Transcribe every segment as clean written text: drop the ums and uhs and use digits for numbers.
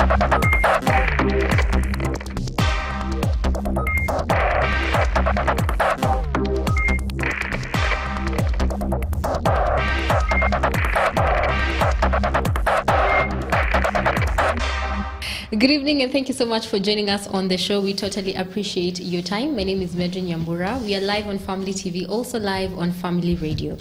Good evening, and thank you so much for joining us on the show. We totally appreciate your time. My name is Medrin Yambura. We are live on Family TV, also live on Family Radio.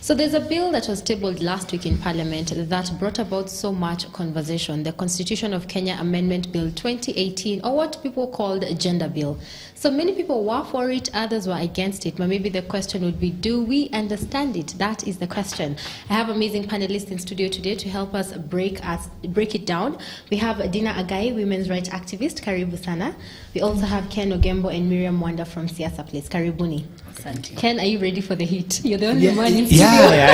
So there's a bill that was tabled last week in Parliament that brought about so much conversation, the Constitution of Kenya Amendment Bill 2018, or what people called a gender bill. So many people were for it, others were against it. But maybe the question would be, do we understand it? That is the question. I have amazing panelists in studio today to help us break it down. We have Dina Agai, women's rights activist. Karibu sana. We also have Ken Ogembo and Miriam Wanda from Siasa Place. Karibuni. Asante. Ken, are you ready for the heat? You're the only one in studio. Yeah.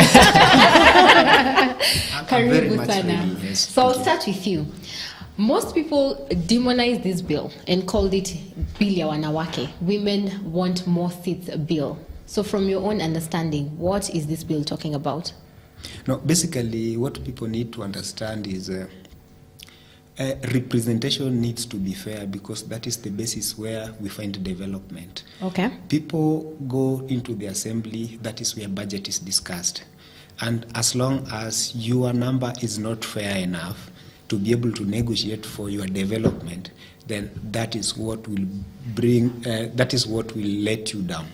I'm very much ready, yes. So I'll start with you. Most people demonized this bill and called it Bill ya Wanawake. Women want more seats bill. So from your own understanding, what is this bill talking about? No, basically what people need to understand is representation needs to be fair, because that is the basis where we find development. Okay. People go into the assembly, that is where budget is discussed. And as long as your number is not fair enough to be able to negotiate for your development, then that is what will let you down.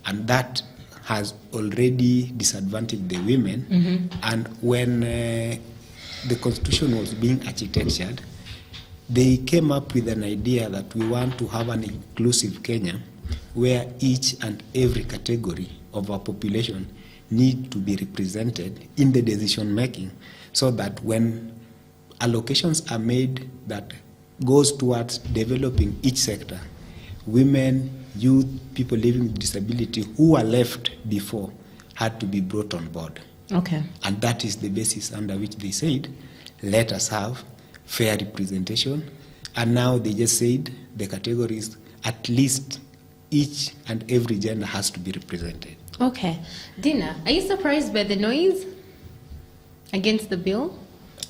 And that has already disadvantaged the women. Mm-hmm. And when the Constitution was being architectured, they came up with an idea that we want to have an inclusive Kenya where each and every category of our population need to be represented in the decision making, so that when allocations are made that goes towards developing each sector, women, youth, people living with disability who were left before had to be brought on board. Okay. And that is the basis under which they said, let us have fair representation. And now they just said the categories, at least each and every gender has to be represented. Okay. Dina, are you surprised by the noise against the bill?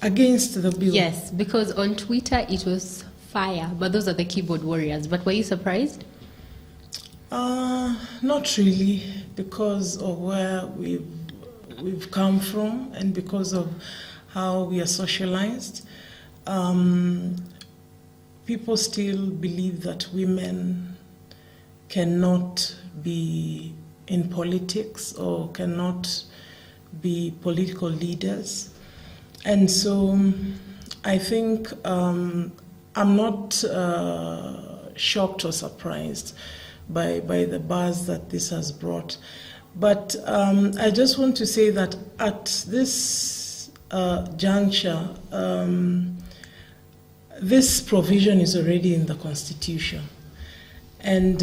Against the bill? Yes, because on Twitter it was fire, but those are the keyboard warriors. But were you surprised? Not really, because of where we've come from and because of how we are socialized. People still believe that women cannot be in politics or cannot be political leaders. And so I think I'm not shocked or surprised by the buzz that this has brought. But I just want to say that at this juncture, this provision is already in the Constitution. And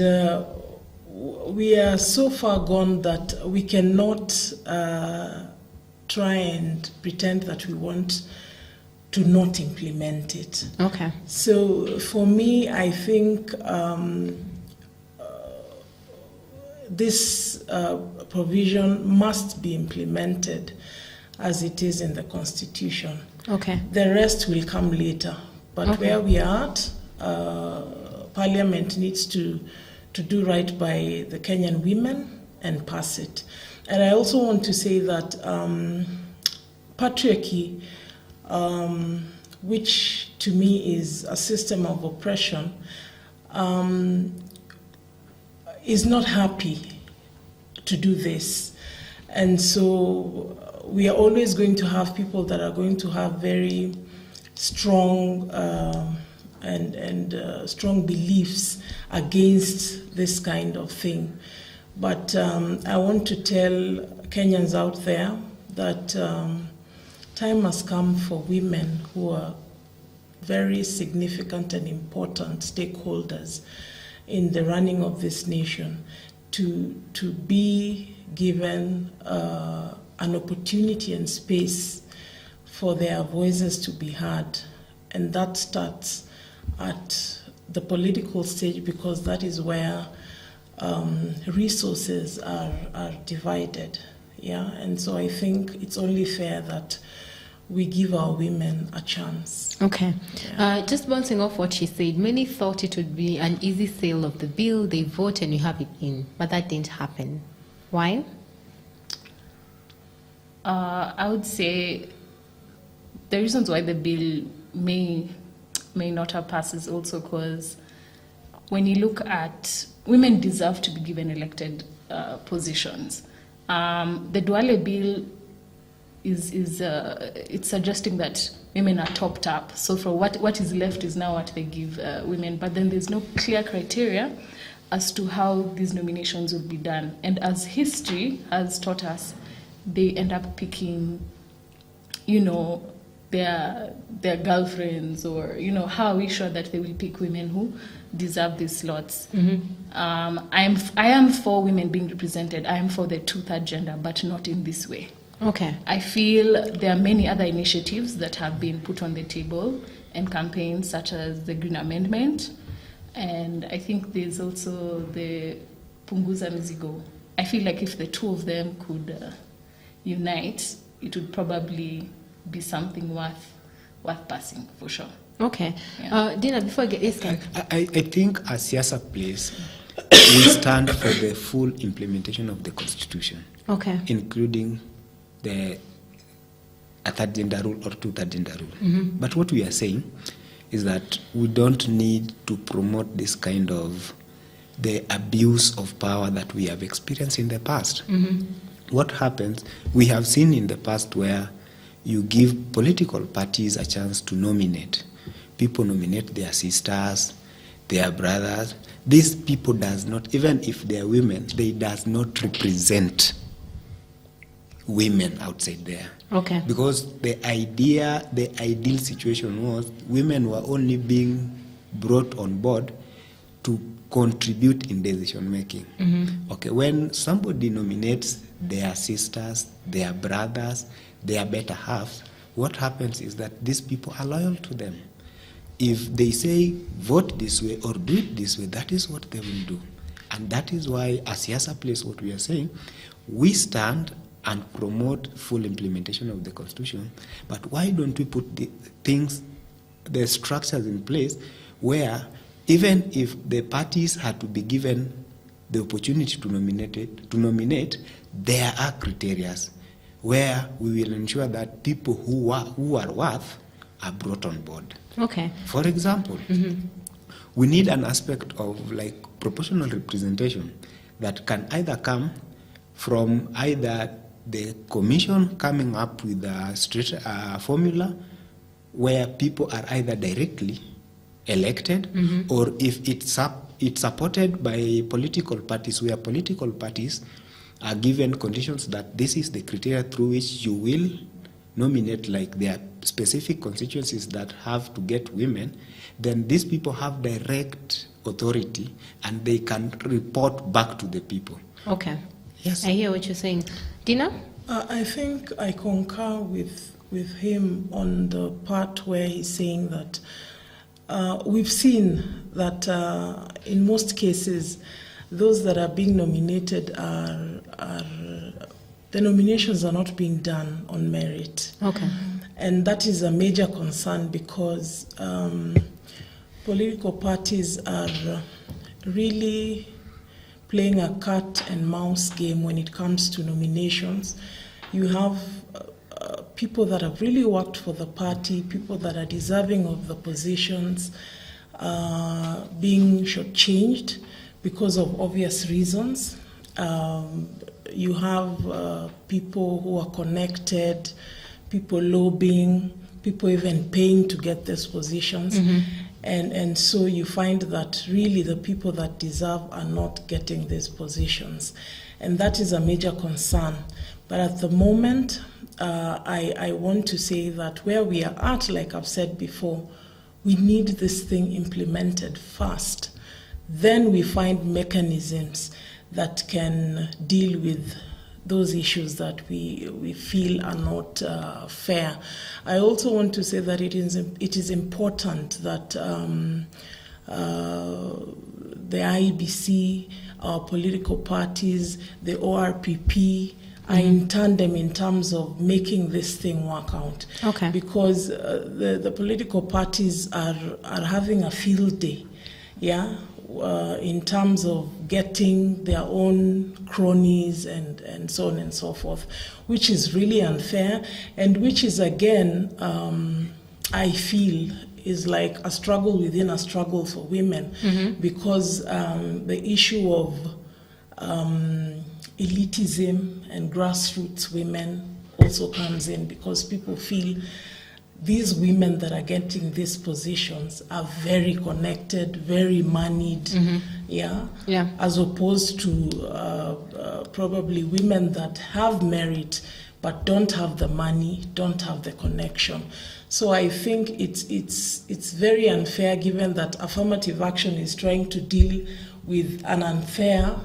we are so far gone that we cannot try and pretend that we want to not implement it. Okay. So for me, I think this provision must be implemented as it is in the Constitution. Okay. The rest will come later. But where we are at, Parliament needs to do right by the Kenyan women and pass it. And I also want to say that patriarchy, which to me is a system of oppression, is not happy to do this. And so we are always going to have people that are going to have very strong and strong beliefs against this kind of thing. But I want to tell Kenyans out there that time has come for women who are very significant and important stakeholders in the running of this nation to be given an opportunity and space for their voices to be heard. And that starts at the political stage, because that is where resources are divided. Yeah, and so I think it's only fair that we give our women a chance. Okay. Just bouncing off what she said, many thought it would be an easy sale of the bill. They vote and you have it in, but that didn't happen. Why? I would say the reasons why the bill may not have passed is also because when you look at women deserve to be given elected positions. The Duale bill is it's suggesting that women are topped up. So for what is left is now what they give women. But then there's no clear criteria as to how these nominations will be done. And as history has taught us, they end up picking, their girlfriends, or how are we sure that they will pick women who deserve these slots? I am for women being represented. I am for the two-third gender, but not in this way. Okay. I feel there are many other initiatives that have been put on the table and campaigns such as the Green Amendment, and I think there's also the Punguza Mizigo. I feel like if the two of them could unite, it would probably be something worth passing, for sure. Okay. Yeah. Dina, before I get this, I think as Siasa Place, we stand for the full implementation of the Constitution. Okay. Including a third gender rule or two-third gender rule. But what we are saying is that we don't need to promote this kind of the abuse of power that we have experienced in the past. What happens, we have seen in the past where you give political parties a chance to nominate. People nominate their sisters, their brothers. These people does not, even if they are women, they does not represent women outside there. Okay. Because the ideal situation was women were only being brought on board to contribute in decision making. Okay, when somebody nominates their sisters, their brothers, their better half, what happens is that these people are loyal to them. If they say vote this way or do it this way, that is what they will do. And that is why, as Siasa Place, what we are saying, we stand and promote full implementation of the Constitution. But why don't we put the structures in place where even if the parties had to be given the opportunity to nominate, there are criteria where we will ensure that people who are worth are brought on board. Okay. For example, we need an aspect of like proportional representation that can either come from either the commission coming up with a straight formula where people are either directly elected, or if it's supported by political parties, where political parties are given conditions that this is the criteria through which you will nominate, like there are specific constituencies that have to get women, then these people have direct authority and they can report back to the people. Okay. Yes. I hear what you're saying. Dina? I think I concur with him on the part where he's saying that we've seen that in most cases, those that are being nominated the nominations are not being done on merit. Okay. And that is a major concern because political parties are really playing a cat and mouse game when it comes to nominations. You have people that have really worked for the party, people that are deserving of the positions, being shortchanged because of obvious reasons. You have people who are connected, people lobbying, people even paying to get these positions. And so you find that really the people that deserve are not getting these positions. And that is a major concern. But at the moment, I want to say that where we are at, like I've said before, we need this thing implemented fast. Then we find mechanisms that can deal with those issues that we feel are not fair. I also want to say that it is important that the IEBC, our political parties, the ORPP, are in tandem in terms of making this thing work out. Okay. Because the political parties are having a field day, in terms of getting their own cronies and so on and so forth, which is really unfair, and which is, again, I feel, is like a struggle within a struggle for women, because the issue of elitism and grassroots women also comes in, because people feel these women that are getting these positions are very connected, very moneyed, as opposed to probably women that have merit but don't have the money, don't have the connection. So I think it's very unfair, given that affirmative action is trying to deal with an unfair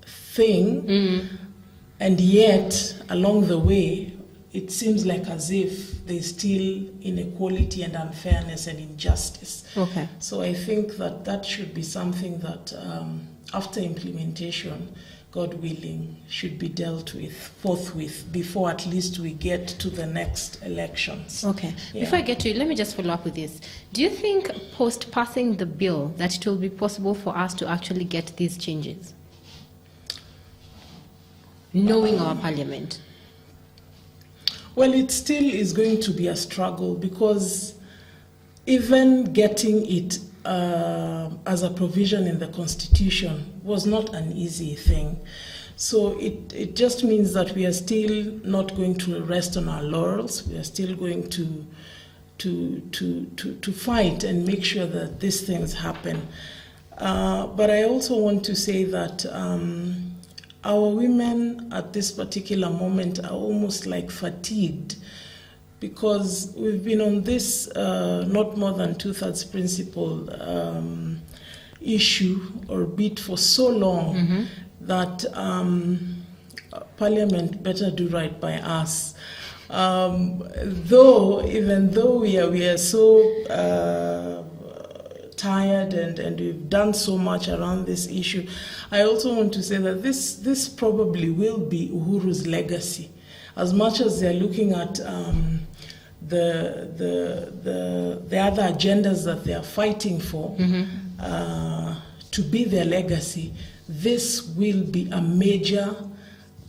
thing, and yet along the way it seems like as if there's still inequality and unfairness and injustice. Okay. So I think that should be something that after implementation, God willing, should be dealt with forthwith before at least we get to the next elections. Okay. Yeah. Before I get to it, let me just follow up with this. Do you think post passing the bill that it will be possible for us to actually get these changes? Knowing our parliament. Well, it still is going to be a struggle, because even getting it as a provision in the Constitution was not an easy thing. So it just means that we are still not going to rest on our laurels. We are still going to fight and make sure that these things happen. But I also want to say that our women at this particular moment are almost like fatigued, because we've been on this not more than 2/3 principle issue or beat for so long that Parliament better do right by us. Even though we are so tired and we've done so much around this issue, I also want to say that this probably will be Uhuru's legacy, as much as they're looking at the other agendas that they are fighting for to be their legacy. This will be a major,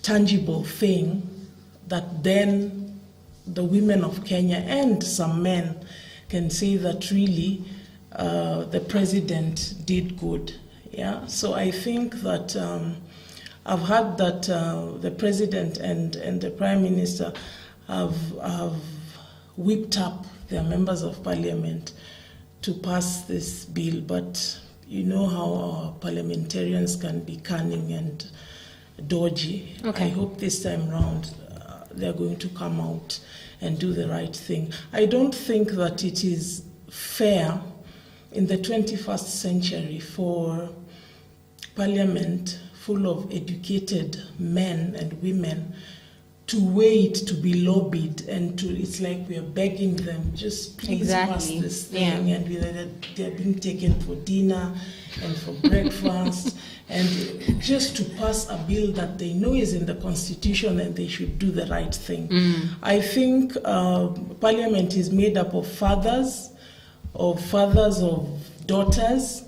tangible thing that then the women of Kenya and some men can say that really the president did good. Yeah. So I think that I've heard that the president and the prime minister have whipped up their members of parliament to pass this bill, but you know how our parliamentarians can be cunning and dodgy. Okay. I hope this time round they're going to come out and do the right thing. I don't think that it is fair in the 21st century for parliament full of educated men and women to wait to be lobbied, and it's like we are begging them, just please pass this thing, and they're being taken for dinner and for breakfast, and just to pass a bill that they know is in the Constitution and they should do the right thing. I think Parliament is made up of fathers of daughters,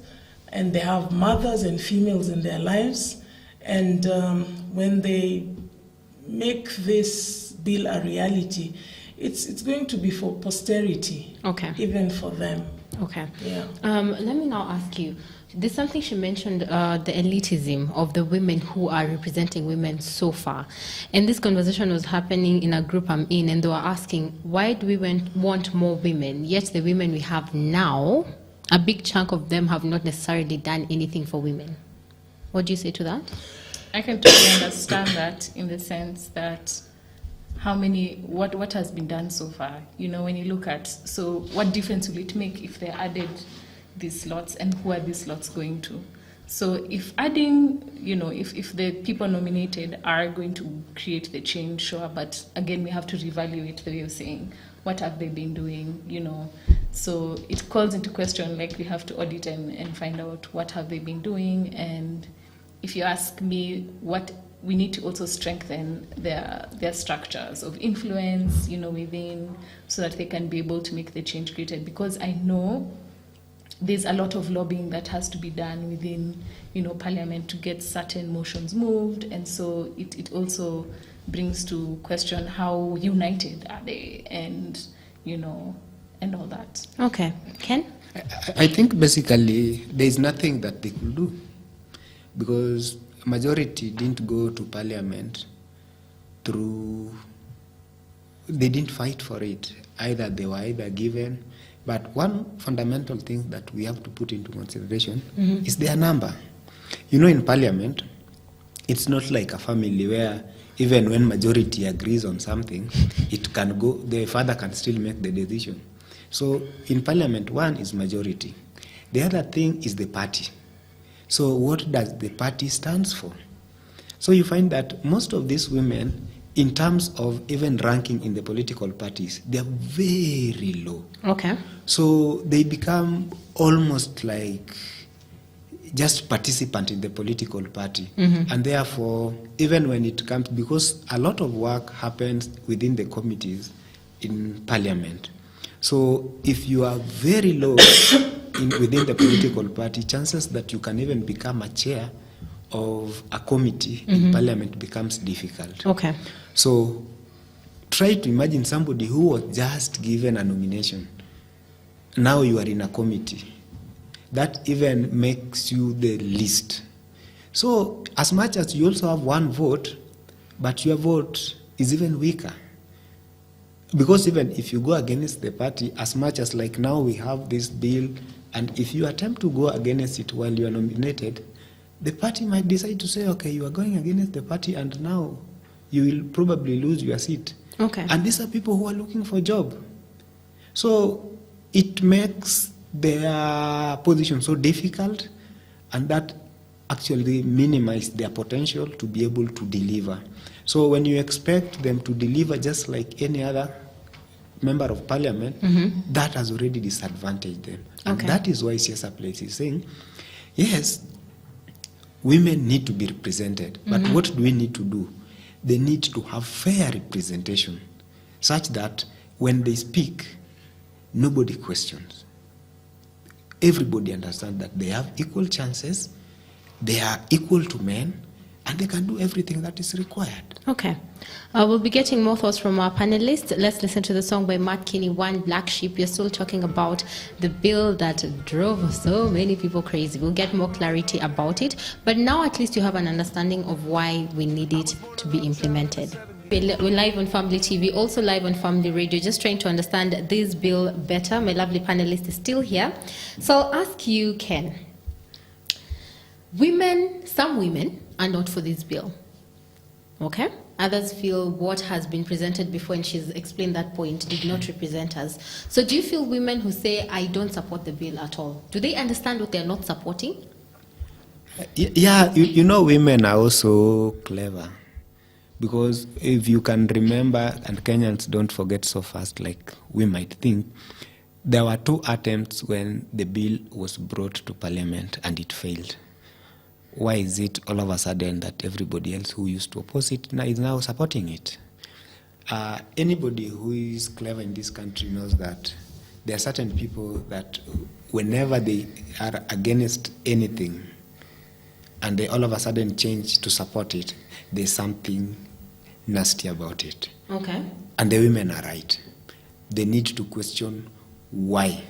and they have mothers and females in their lives, and when they make this bill a reality, it's going to be for posterity, even for them. Okay. Yeah. Let me now ask you, there's something she mentioned, the elitism of the women who are representing women so far. And this conversation was happening in a group I'm in, and they were asking, why do we want more women? Yet the women we have now, a big chunk of them have not necessarily done anything for women. What do you say to that? I can totally understand that, in the sense that what has been done so far. You know, when you look at, so what difference will it make if they added these slots, and who are these slots going to? So if adding, if the people nominated are going to create the change, sure, but again, we have to reevaluate the way of saying, what have they been doing, So it calls into question, like we have to audit and find out what have they been doing. And if you ask me, what we need to also strengthen their structures of influence, within, so that they can be able to make the change created. Because I know there's a lot of lobbying that has to be done within, Parliament to get certain motions moved, and so it also brings to question how united are they, and and all that. Okay, Ken? I think basically there is nothing that they could do, because majority didn't go to Parliament they didn't fight for it. They were either given. But one fundamental thing that we have to put into consideration is their number. In Parliament, it's not like a family where even when majority agrees on something, it can go, the father can still make the decision. So in Parliament, one is majority. The other thing is the party. So what does the party stands for? So you find that most of these women, in terms of even ranking in the political parties, they are very low. Okay. So they become almost like just participant in the political party. And therefore, even when it comes, because a lot of work happens within the committees in Parliament. So if you are very low within the political party, chances that you can even become a chair of a committee in Parliament becomes difficult. Okay. So try to imagine somebody who was just given a nomination. Now you are in a committee. That even makes you the least. So as much as you also have one vote, but your vote is even weaker. Because even if you go against the party, as much as like now we have this bill, and if you attempt to go against it while you are nominated, the party might decide to say, okay, you are going against the party, and now you will probably lose your seat. Okay. And these are people who are looking for a job. So it makes their position so difficult, and that actually minimizes their potential to be able to deliver. So when you expect them to deliver just like any other member of Parliament, that has already disadvantaged them. And that is why Siasa Place is saying, yes, women need to be represented, but what do we need to do? They need to have fair representation, such that when they speak, nobody questions. Everybody understands that they have equal chances, they are equal to men, and they can do everything that is required. Okay. We'll be getting more thoughts from our panelists. Let's listen to the song by Matt Kinney, One Black Sheep. We're still talking about the bill that drove so many people crazy. We'll get more clarity about it. But now at least you have an understanding of why we need it to be implemented. We're live on Family TV, also live on Family Radio, just trying to understand this bill better. My lovely panelist is still here. So I'll ask you, Ken. Some women are not for this bill. Okay? Others feel what has been presented before, and she's explained that point, did not represent us. So do you feel women who say, I don't support the bill at all, do they understand what they're not supporting? Yeah, women are also clever. Because if you can remember, and Kenyans don't forget so fast like we might think, there were 2 attempts when the bill was brought to Parliament and it failed. Why is it all of a sudden that everybody else who used to oppose it is now supporting it? Anybody who is clever in this country knows that there are certain people that whenever they are against anything and they all of a sudden change to support it, there's something nasty about it. Okay. And the women are right. They need to question why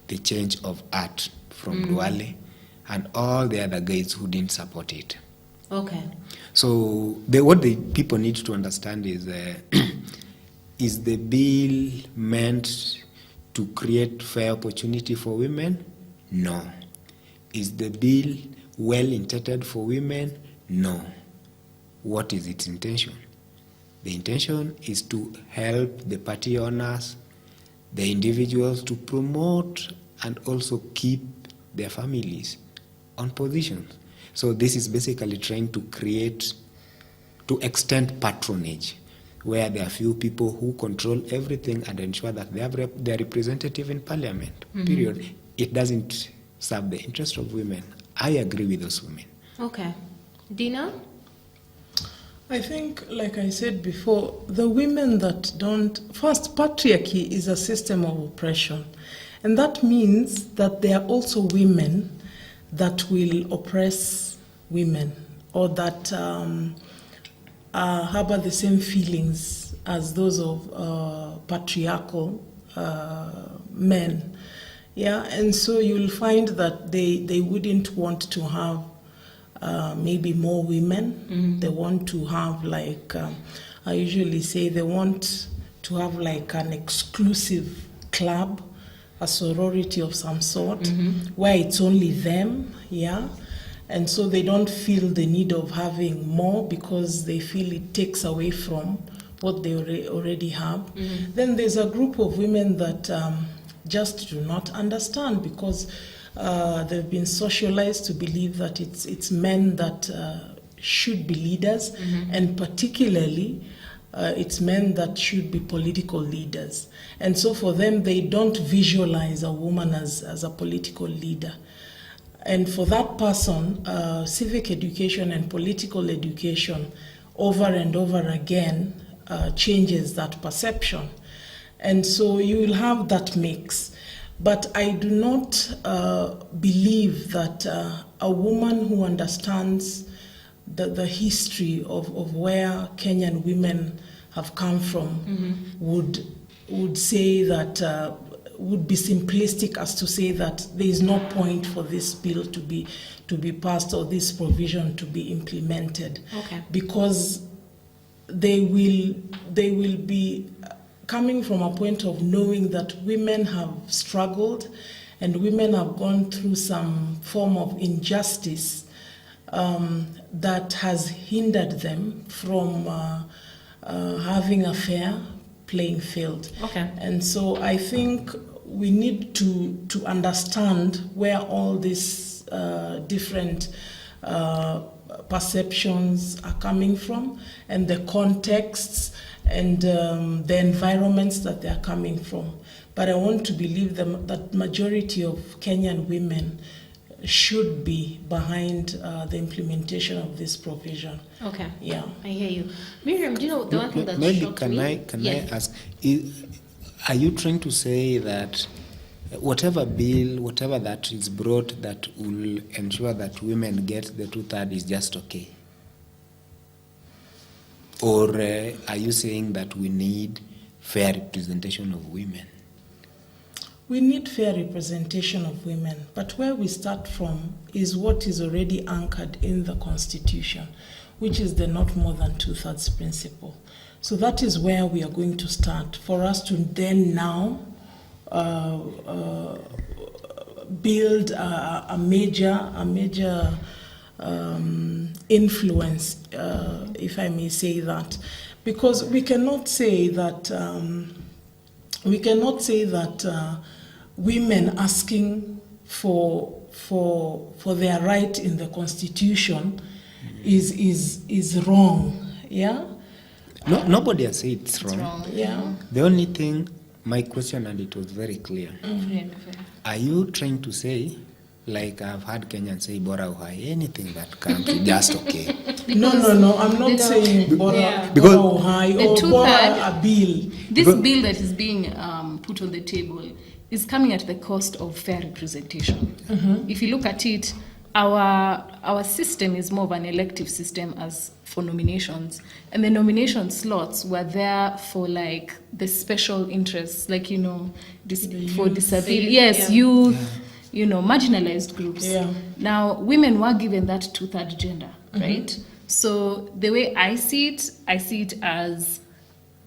the change of art from Duale and all the other guys who didn't support it. Okay. So what the people need to understand is, is the bill meant to create fair opportunity for women? No. Is the bill well intended for women? No. What is its intention? The intention is to help the party owners, the individuals, to promote and also keep their families on positions. So this is basically trying to extend patronage, where there are few people who control everything and ensure that they have their representative in Parliament, period. It doesn't serve the interest of women. I agree with those women. Okay. Dina? I think, like I said before, the women that don't. First, patriarchy is a system of oppression. And that means that there are also women that will oppress women or that harbor the same feelings as those of patriarchal men. Yeah, and so you'll find that they wouldn't want to have maybe more women. Mm-hmm. They want to have like, I usually say they want to have like an exclusive club, a sorority of some sort, mm-hmm. where it's only them, yeah. And so they don't feel the need of having more because they feel it takes away from what they already have. Mm-hmm. Then there's a group of women that just do not understand because they've been socialized to believe that it's men that should be leaders, mm-hmm. and particularly it's men that should be political leaders. And so for them, they don't visualize a woman as a political leader. And for that person, civic education and political education over and over again changes that perception. And so you will have that mix. But I do not believe that a woman who understands the history of where Kenyan women have come from, mm-hmm. would say that, would be simplistic as to say that there is no point for this bill to be passed or this provision to be implemented. Okay. Because they will be coming from a point of knowing that women have struggled and women have gone through some form of injustice that has hindered them from having a fair playing field. Okay. And so I think we need to understand where all these different perceptions are coming from and the contexts and the environments that they are coming from. But I want to believe that majority of Kenyan women should be behind the implementation of this provision. Okay. Yeah. I hear you. Miriam, do you know the one thing that maybe shocked me? Can I ask, are you trying to say that whatever bill, whatever that is brought that will ensure that women get the 2/3 is just okay? Or are you saying that we need fair representation of women? We need fair representation of women, but where we start from is what is already anchored in the Constitution, which is the not more than 2/3 principle. So that is where we are going to start for us to then now build a major influence, if I may say that, because we cannot say that women asking for their right in the Constitution is wrong. Yeah. No, nobody has said it's wrong. Yeah. The only thing, my question, and it was very clear. Mm-hmm. Are you trying to say, like I've heard Kenyans say, Bora Uhai, anything that comes is just okay? No, I'm not saying Bora Uhai or Bora a bill. This bill that is being put on the table is coming at the cost of fair representation. Mm-hmm. If you look at it, our system is more of an elective system as for nominations, and the nomination slots were there for like the special interests, like for disability, youth, marginalized groups. Yeah. Now women were given that 2/3 gender, mm-hmm. right? So the way I see it as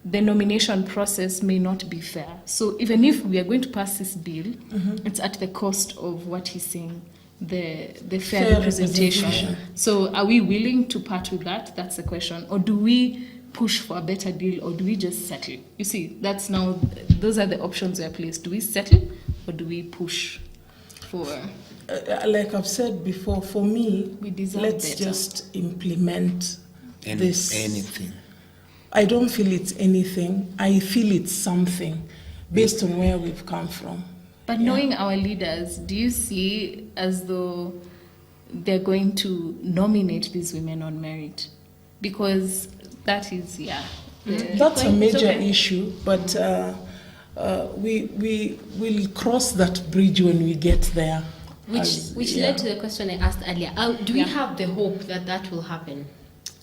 the nomination process may not be fair. So even if we are going to pass this bill, mm-hmm. it's at the cost of what he's saying, the fair representation. So are we willing to part with that? That's the question. Or do we push for a better deal, or do we just settle? You see, those are the options we are placed. Do we settle or do we push for... like I've said before, for me, let's better. just implement this. Anything. I don't feel it's anything. I feel it's something based on where we've come from. But knowing our leaders, do you see as though they're going to nominate these women on merit? because that is, yeah. That's a major okay. issue, but we will cross that bridge when we get there. Which led to the question I asked earlier. Do we have the hope that that will happen?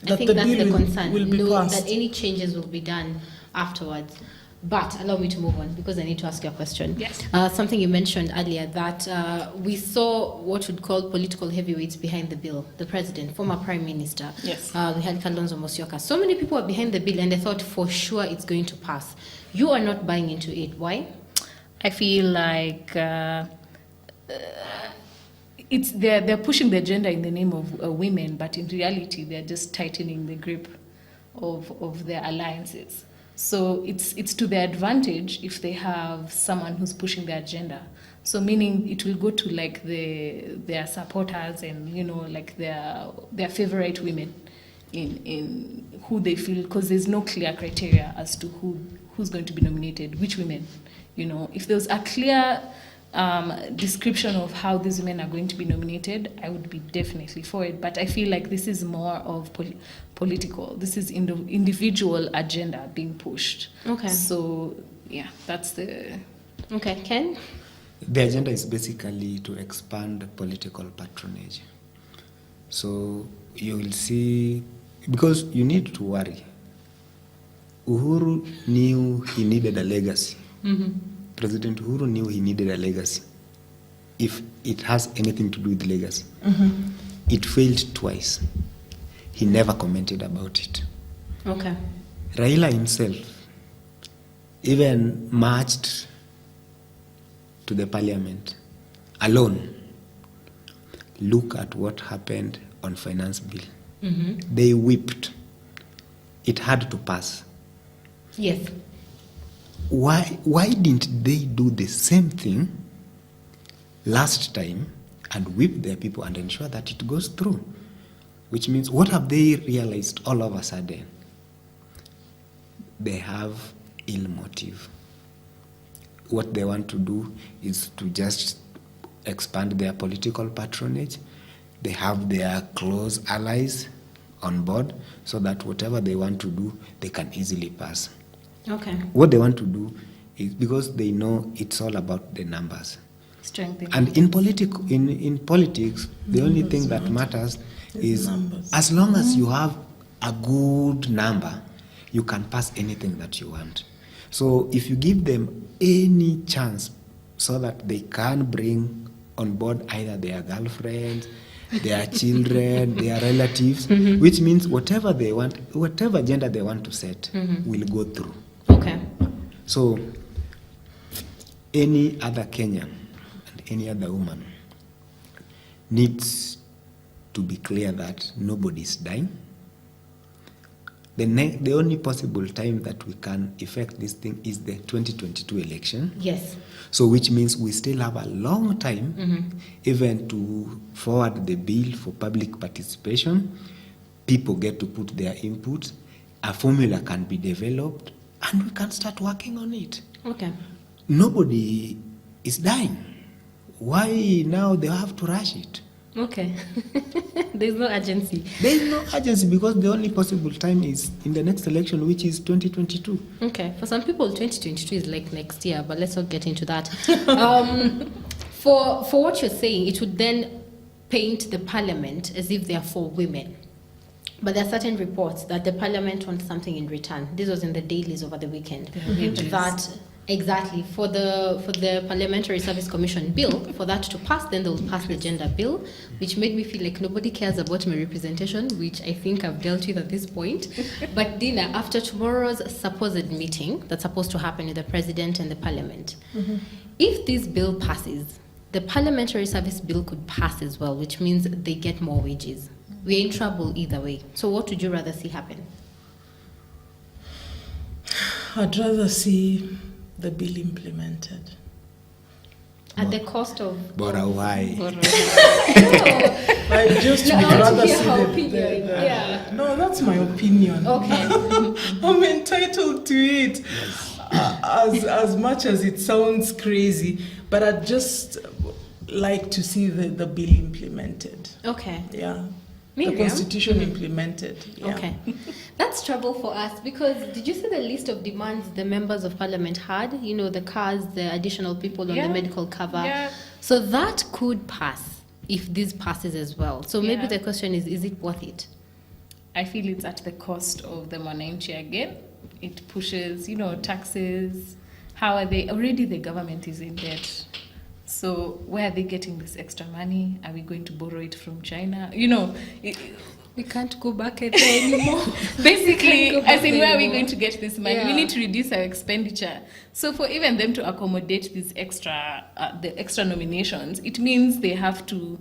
I That think the that's bill the will- concern. will be No, passed. that any changes will be done afterwards. But allow me to move on because I need to ask you a question. Yes. Something you mentioned earlier that we saw what we'd call political heavyweights behind the bill. The president, former prime minister. Yes. We had Kalonzo Musyoka. So many people were behind the bill and they thought for sure it's going to pass. You are not buying into it. Why? I feel like they're pushing the agenda in the name of women, but in reality they're just tightening the grip of their alliances. So it's to their advantage if they have someone who's pushing the agenda. So meaning it will go to like their supporters and like their favorite women in who they feel, because there's no clear criteria as to who's going to be nominated, which women. If there's a clear description of how these women are going to be nominated, I would be definitely for it. But I feel like this is more of political. This is individual agenda being pushed. Okay. So yeah, that's the. Okay, Ken? The agenda is basically to expand political patronage. So you will see, because you need to worry. Uhuru knew he needed a legacy. Mm-hmm. President Uhuru knew he needed a legacy. If it has anything to do with legacy. Mm-hmm. It failed twice. He never commented about it. Okay. Raila himself even marched to the parliament alone. Look at what happened on finance bill. Mm-hmm. They whipped. It had to pass. Yes. Why didn't they do the same thing last time and whip their people and ensure that it goes through? Which means, what have they realized all of a sudden? They have ill motive. What they want to do is to just expand their political patronage. They have their close allies on board so that whatever they want to do, they can easily pass. Okay. What they want to do is, because they know it's all about the numbers. Strengthening. And in politics, the only thing that matters is numbers. as long as you have a good number, you can pass anything that you want. So if you give them any chance so that they can bring on board either their girlfriends, their children, their relatives, which means whatever they want, whatever agenda they want to set will go through. Okay. So any other Kenyan and any other woman needs to be clear that nobody is dying. The only possible time that we can effect this thing is the 2022 election. Yes. So which means we still have a long time even to forward the bill for public participation. People get to put their input. A formula can be developed and we can start working on it. Okay. Nobody is dying. Why now they have to rush it? Okay. There's no urgency. There is no urgency because the only possible time is in the next election, which is 2022. Okay. For some people, 2022 is like next year, but let's not get into that. For what you're saying, it would then paint the parliament as if they are for women. But there are certain reports that the parliament wants something in return. This was in the dailies over the weekend. That exactly for the Parliamentary Service Commission bill, for that to pass, then they will pass the gender bill, which made me feel like nobody cares about my representation, which I think I've dealt with at this point. But Dina, after tomorrow's supposed meeting that's supposed to happen with the president and the parliament, if this bill passes, the Parliamentary Service bill could pass as well, which means they get more wages. We're in trouble either way. So what would you rather see happen? I'd rather see the bill implemented. At the cost of... Bora why? I just No, would I want to rather hear see her the opinion. Yeah. No, that's my opinion. Okay. I'm entitled to it. As much as it sounds crazy, but I'd just like to see the bill implemented. Okay. Yeah. the constitution implemented. Yeah. Okay. That's trouble for us because did you see the list of demands the members of parliament had? You know, the cars, the additional people on the medical cover. Yeah. So that could pass if this passes as well. So maybe Yeah. the question is it worth it? I feel it's at the cost of the mwananchi again. It pushes, taxes. How are they? Already the government is in debt. So where are they getting this extra money? Are we going to borrow it from China? We can't go back there anymore. Basically, Can't go as back in where are we anymore. going to get this money? Yeah. We need to reduce our expenditure. So for even them to accommodate this the extra nominations, it means they have to,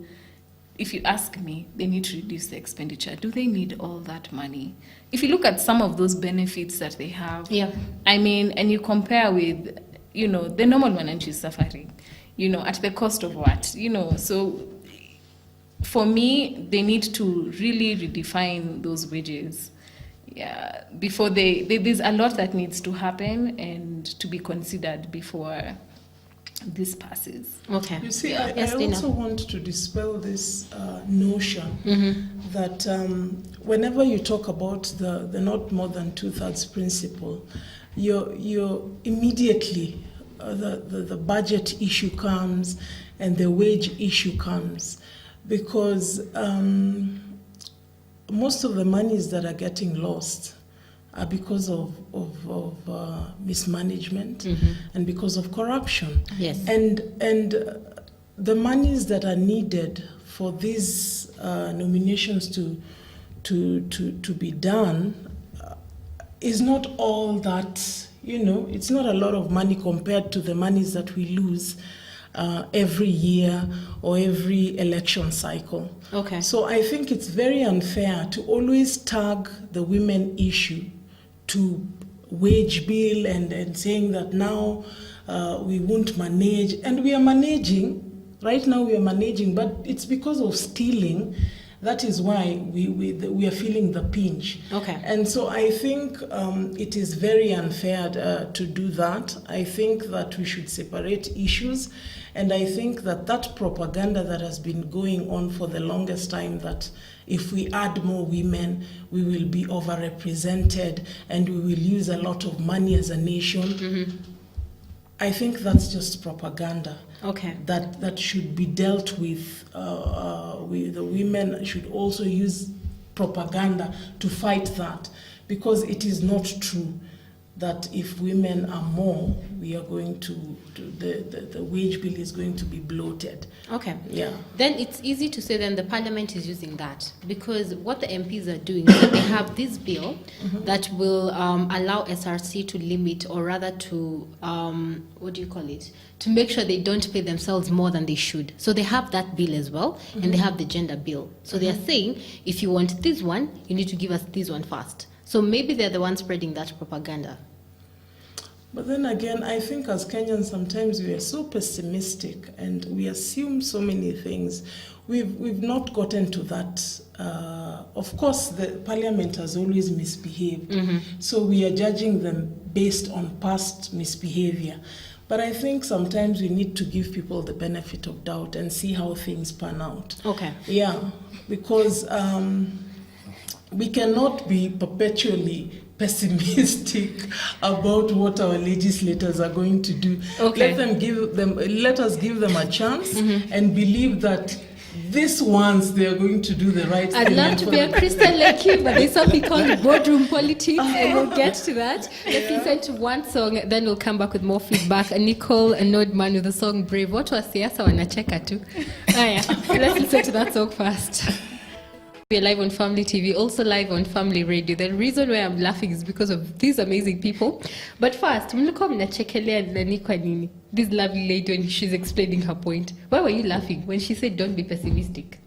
if you ask me, they need to reduce the expenditure. Do they need all that money? If you look at some of those benefits that they have, Yeah. I mean, and you compare with, the normal mwananchi is suffering, at the cost of what? So for me, they need to really redefine those wages. Yeah, before there's a lot that needs to happen and to be considered before this passes. Okay. You see, Yes, I Dina. also want to dispel this notion that whenever you talk about the not more than 2/3 principle, you're immediately the budget issue comes and the wage issue comes, because most of the monies that are getting lost are because of mismanagement and because of corruption. Yes. And the monies that are needed for these nominations to be done is not all that, it's not a lot of money compared to the monies that we lose every year or every election cycle. Okay. So I think it's very unfair to always tag the women issue to wage bill and saying that now we won't manage. And we are managing. Right now we are managing, but it's because of stealing. That is why we are feeling the pinch. Okay. And so I think it is very unfair to do that. I think that we should separate issues. And I think that propaganda that has been going on for the longest time, that if we add more women, we will be overrepresented and we will use a lot of money as a nation. I think that's just propaganda. Okay. That should be dealt with. The women should also use propaganda to fight that, because it is not true that if women are more, we are going to the wage bill is going to be bloated. Okay. Yeah. Then it's easy to say then the parliament is using that, because what the MPs are doing is that they have this bill that will allow SRC to limit, or rather to to make sure they don't pay themselves more than they should. So they have that bill as well, and they have the gender bill. So they are saying, if you want this one, you need to give us this one first. So maybe they're the ones spreading that propaganda. But then again, I think as Kenyans, sometimes we are so pessimistic and we assume so many things. We've not gotten to that. Of course, the parliament has always misbehaved. So we are judging them based on past misbehavior. But I think sometimes we need to give people the benefit of doubt and see how things pan out. Okay. Yeah, because we cannot be perpetually pessimistic about what our legislators are going to do. Okay. Let us give them a chance and believe that this once they are going to do the right thing. I'd love to be a Christian like you, but there's something called boardroom politics, and we'll get to that. Let's listen to one song, then we'll come back with more feedback. Nicole Nordman with the song Brave. What was siasa wanacheka tu? Let's listen to that song first. We're live on Family TV, also live on Family Radio. The reason why I'm laughing is because of these amazing people. But first, mlikuwa mnachekelea nani kwa nini? This lovely lady when she's explaining her point. Why were you laughing when she said don't be pessimistic?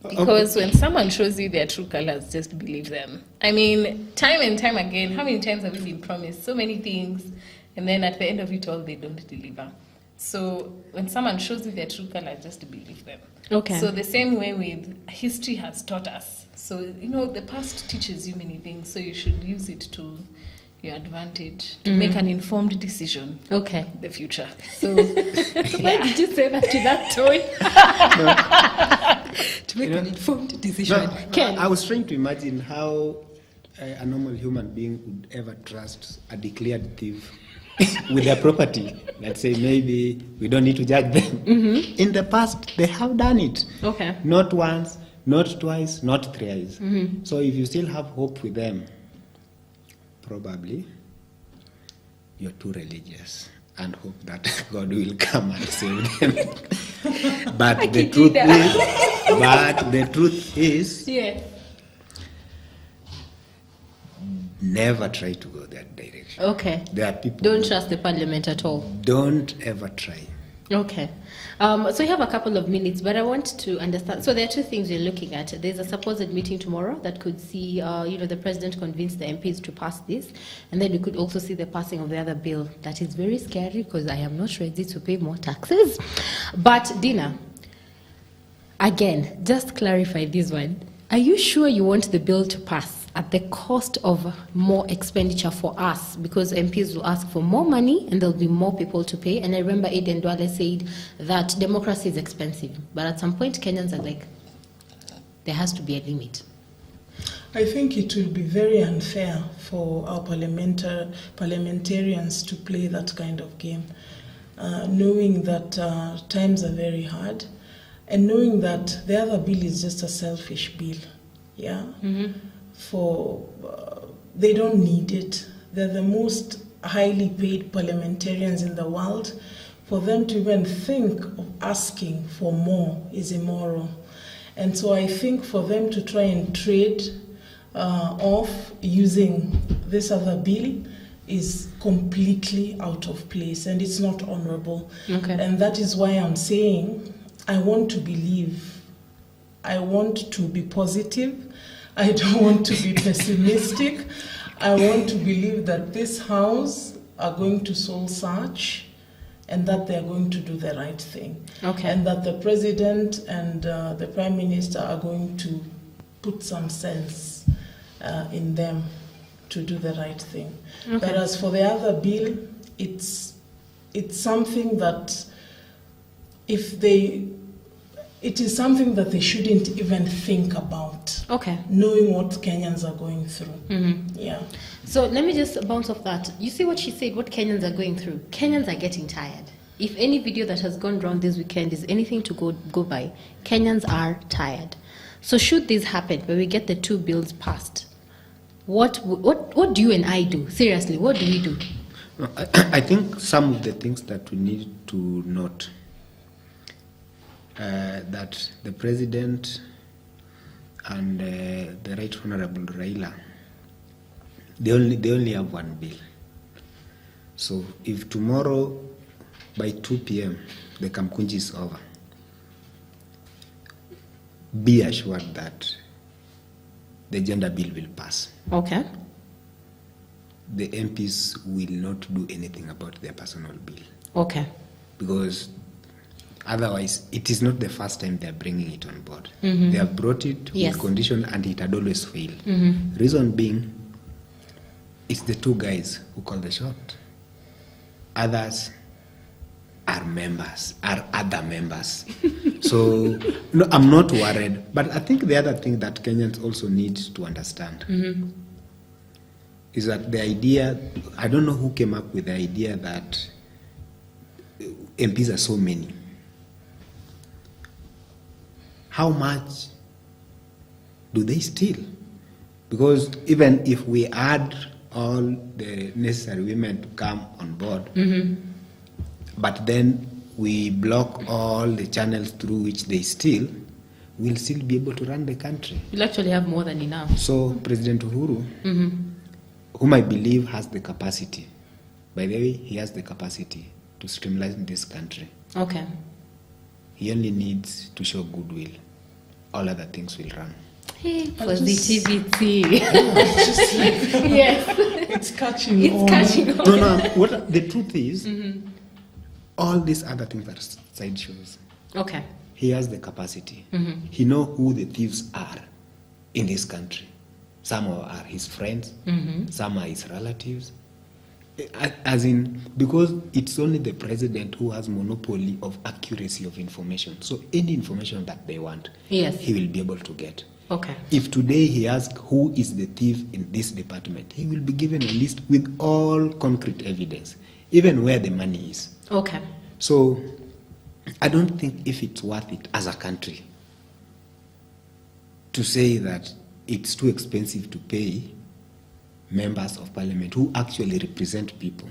Because when someone shows you their true colors, just believe them. I mean, time and time again, how many times have we been promised so many things, and then at the end of it all, they don't deliver? So when someone shows you their true color, just believe them. Okay. So the same way with history has taught us. So, the past teaches you many things, so you should use it to your advantage to make an informed decision. Okay. In the future. So, why did you say that to that tone? to make an informed decision. No, Ken. I was trying to imagine how a normal human being would ever trust a declared thief with their property. Let's say maybe we don't need to judge them. In the past, they have done it. Okay. Not once, not twice, not thrice. So if you still have hope with them, probably you're too religious and hope that God will come and save them. But the truth is, Yeah. never try to go that direction. Okay. There are people Don't who trust the parliament at all. don't ever try. Okay. So we have a couple of minutes, but I want to understand. So there are two things we're looking at. There's a supposed meeting tomorrow that could see, the president convince the MPs to pass this, and then we could also see the passing of the other bill. That is very scary because I am not ready to pay more taxes. But Dina, again, just clarify this one. Are you sure you want the bill to pass at the cost of more expenditure for us? Because MPs will ask for more money and there'll be more people to pay. And I remember Aiden Duale said that democracy is expensive. But at some point, Kenyans are like, there has to be a limit. I think it will be very unfair for our parliamentarians to play that kind of game, knowing that times are very hard, and knowing that the other bill is just a selfish bill. Yeah. They don't need it. They're the most highly paid parliamentarians in the world. For them to even think of asking for more is immoral. And so I think for them to try and trade off using this other bill is completely out of place, and it's not honorable. Okay. And that is why I'm saying I want to believe. I want to be positive. I don't want to be pessimistic. I want to believe that this House are going to soul search and that they're going to do the right thing. Okay. And that the President and the Prime Minister are going to put some sense in them to do the right thing. Okay. But as for the other bill, it's something that it is something that they shouldn't even think about. Okay. Knowing what Kenyans are going through. Yeah. So let me just bounce off that. You see what she said, what Kenyans are going through. Kenyans are getting tired. If any video that has gone around this weekend is anything to go by, Kenyans are tired. So should this happen, when we get the two bills passed, what do you and I do? Seriously, what do we do? I think some of the things that we need to note, that the President and the Right Honorable Raila, they only have one bill. So if tomorrow by 2 p.m. the Kamkunji is over, be assured that the gender bill will pass. Okay. The MPs will not do anything about their personal bill. Okay. Because otherwise, it is not the first time they are bringing it on board. They have brought it Yes. with condition and it had always failed. Reason being, it's the two guys who call the shot. Others are other members. So, no, I'm not worried. But I think the other thing that Kenyans also need to understand is that the idea, I don't know who came up with the idea that MPs are so many. How much do they steal? Because even if we add all the necessary women to come on board, but then we block all the channels through which they steal, we'll still be able to run the country. You'll actually have more than enough. So President Uhuru, whom I believe has the capacity, by the way, he has the capacity to streamline this country. Okay. He only needs to show goodwill. All other things will run. Hey, But positivity. It's just like, Yes. it's catching It's on. catching on. No, what the truth is, all these other things are sideshows. Okay. He has the capacity. He knows who the thieves are in this country. Some are his friends, some are his relatives. As in, because it's only the president who has monopoly of accuracy of information. So any information that they want, Yes. he will be able to get. Okay. If today he asks who is the thief in this department, he will be given a list with all concrete evidence, even where the money is. Okay. So I don't think if it's worth it as a country to say that it's too expensive to pay members of parliament who actually represent people.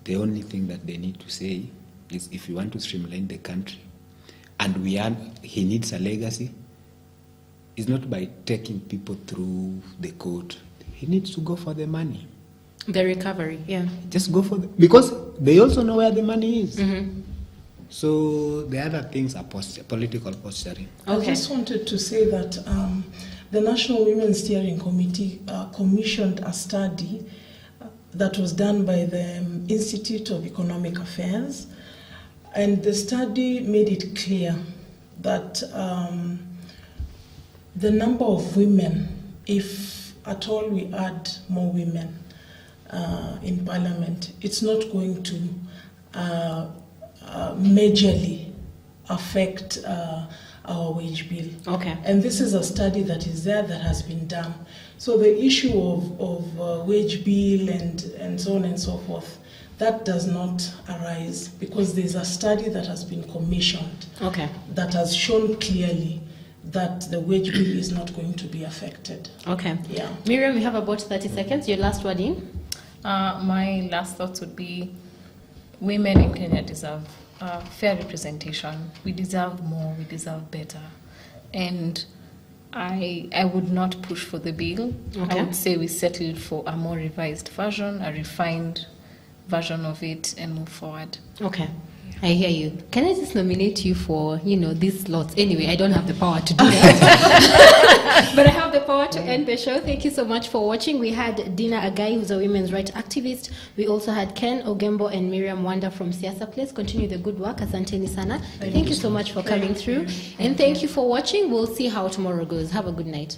The only thing that they need to say is, if you want to streamline the country and he needs a legacy, it's not by taking people through the court. He needs to go for the money. The recovery, yeah. Just go for because they also know where the money is. So the other things are political posturing. I just wanted to say that the National Women's Steering Committee commissioned a study that was done by the Institute of Economic Affairs, and the study made it clear that the number of women, if at all we add more women in Parliament, it's not going to majorly affect our wage bill. Okay. And this is a study that is there that has been done. So the issue of wage bill and so on and so forth, that does not arise because there's a study that has been commissioned that has shown clearly that the wage bill is not going to be affected. Okay. Yeah. Miriam, we have about 30 seconds. Your last word in? My last thoughts would be, women in Kenya deserve fair representation. We deserve more. We deserve better. And I would not push for the bill. Okay. I would say we settle for a more revised version, a refined version of it, and move forward. Okay. I hear you. Can I just nominate you for, these slots? Anyway, I don't have the power to do that. But I have the power to end the show. Thank you so much for watching. We had Dina Agai, who's a women's rights activist. We also had Ken Ogembo and Miriam Wanda from Siasa Place. Continue the good work. Asanteni sana. Thank you so much for coming through. And thank you for watching. We'll see how tomorrow goes. Have a good night.